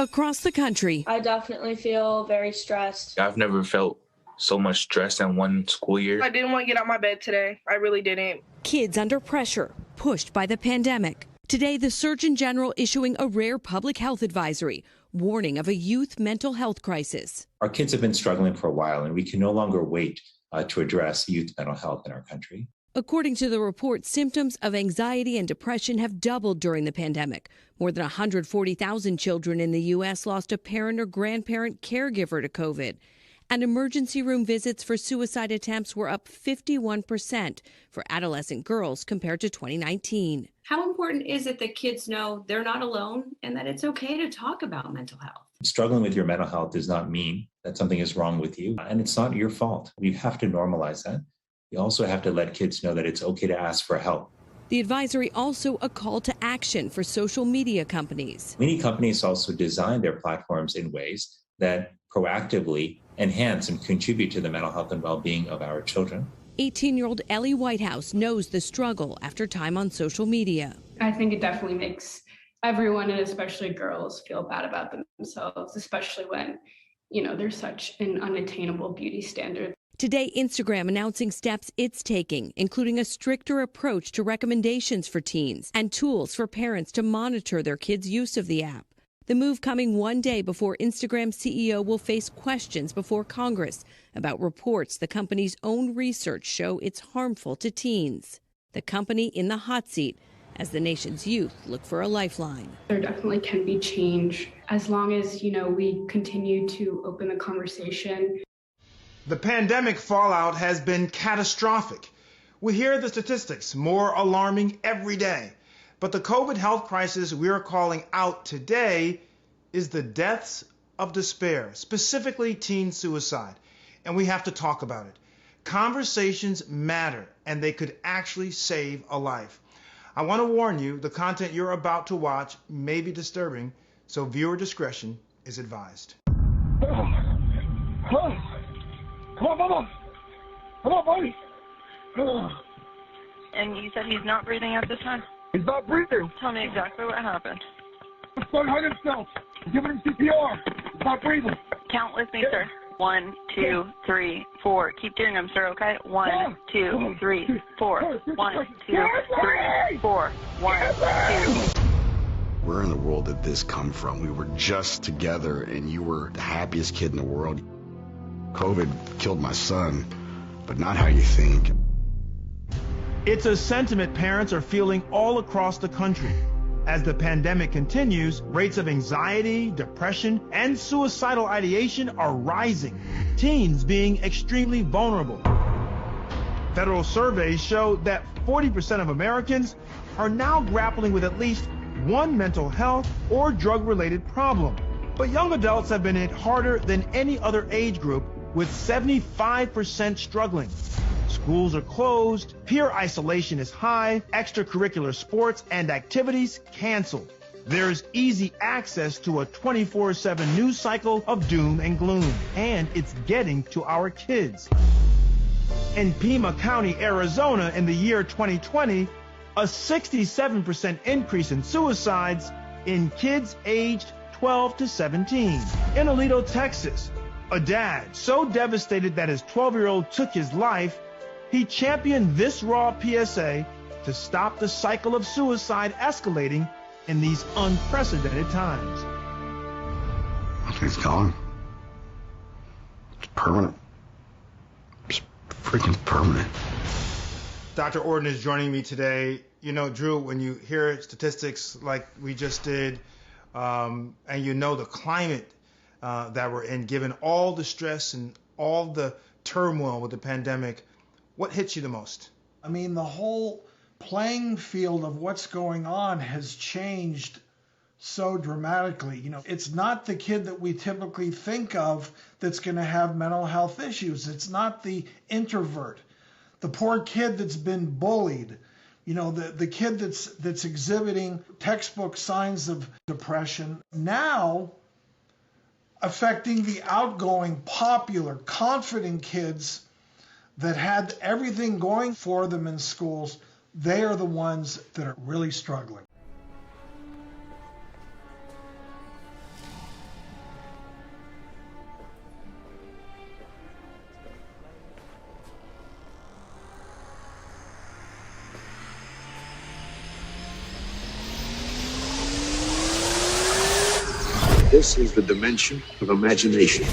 Across the country, I definitely feel very stressed. I've never felt so much stress in one school year. I didn't want to get out of my bed today. I really didn't. kids under pressure, pushed by the pandemic. Today, the Surgeon General issuing a rare public health advisory, warning of a youth mental health crisis. Our kids have been struggling for a while, and we can no longer wait to address youth mental health in our country. According to the report, symptoms of anxiety and depression have doubled during the pandemic. More than 140,000 children in the U.S. lost a parent or grandparent caregiver to COVID. And emergency room visits for suicide attempts were up 51% for adolescent girls compared to 2019. How important is it that kids know they're not alone and that it's okay to talk about mental health? Struggling with your mental health does not mean that something is wrong with you, and it's not your fault. We have to normalize that. We also have to let kids know that it's okay to ask for help. The advisory also a call to action for social media companies. Many companies also design their platforms in ways that proactively enhance and contribute to the mental health and well-being of our children. 18-year-old Ellie Whitehouse knows the struggle after time on social media. I think it definitely makes everyone, and especially girls, feel bad about themselves, especially when, there's such an unattainable beauty standard. Today, Instagram announcing steps it's taking, including a stricter approach to recommendations for teens and tools for parents to monitor their kids' use of the app. The move coming one day before Instagram CEO will face questions before Congress about reports the company's own research show it's harmful to teens. The company in the hot seat as the nation's youth look for a lifeline. There definitely can be change as long as, we continue to open the conversation. The pandemic fallout has been catastrophic. We hear the statistics, more alarming every day. But the COVID health crisis we are calling out today is the deaths of despair, specifically teen suicide. And we have to talk about it. Conversations matter, and they could actually save a life. I want to warn you, the content you're about to watch may be disturbing, so viewer discretion is advised. Come on, Mama! Come on, buddy! And you said he's not breathing at this time? He's not breathing! Tell me exactly what happened. He's trying to hurt himself! Giving him CPR! He's not breathing! Count with me, sir. 1, 2, 3, 4. Keep doing them, sir, okay? 1, 2, 3, 4. 1, 2, 3, 4. 1, 2. Where in the world did this come from? We were just together and you were the happiest kid in the world. COVID killed my son, but not how you think. It's a sentiment parents are feeling all across the country. As the pandemic continues, rates of anxiety, depression, and suicidal ideation are rising, teens being extremely vulnerable. Federal surveys show that 40% of Americans are now grappling with at least one mental health or drug-related problem. But young adults have been hit harder than any other age group, with 75% struggling. Schools are closed, peer isolation is high, extracurricular sports and activities canceled. There's easy access to a 24/7 news cycle of doom and gloom, and it's getting to our kids. In Pima County, Arizona, in the year 2020, a 67% increase in suicides in kids aged 12 to 17. In Alito, Texas, a dad so devastated that his 12-year-old took his life, he championed this raw PSA to stop the cycle of suicide escalating in these unprecedented times. It's gone. It's permanent. It's freaking permanent. Dr. Orden is joining me today. Drew, when you hear statistics like we just did, and the climate that we're in, given all the stress and all the turmoil with the pandemic, what hits you the most? I mean, the whole playing field of what's going on has changed so dramatically. It's not the kid that we typically think of that's going to have mental health issues. It's not the introvert, the poor kid that's been bullied, the kid that's exhibiting textbook signs of depression. Now, affecting the outgoing, popular, confident kids that had everything going for them in schools, they are the ones that are really struggling. This is the dimension of imagination.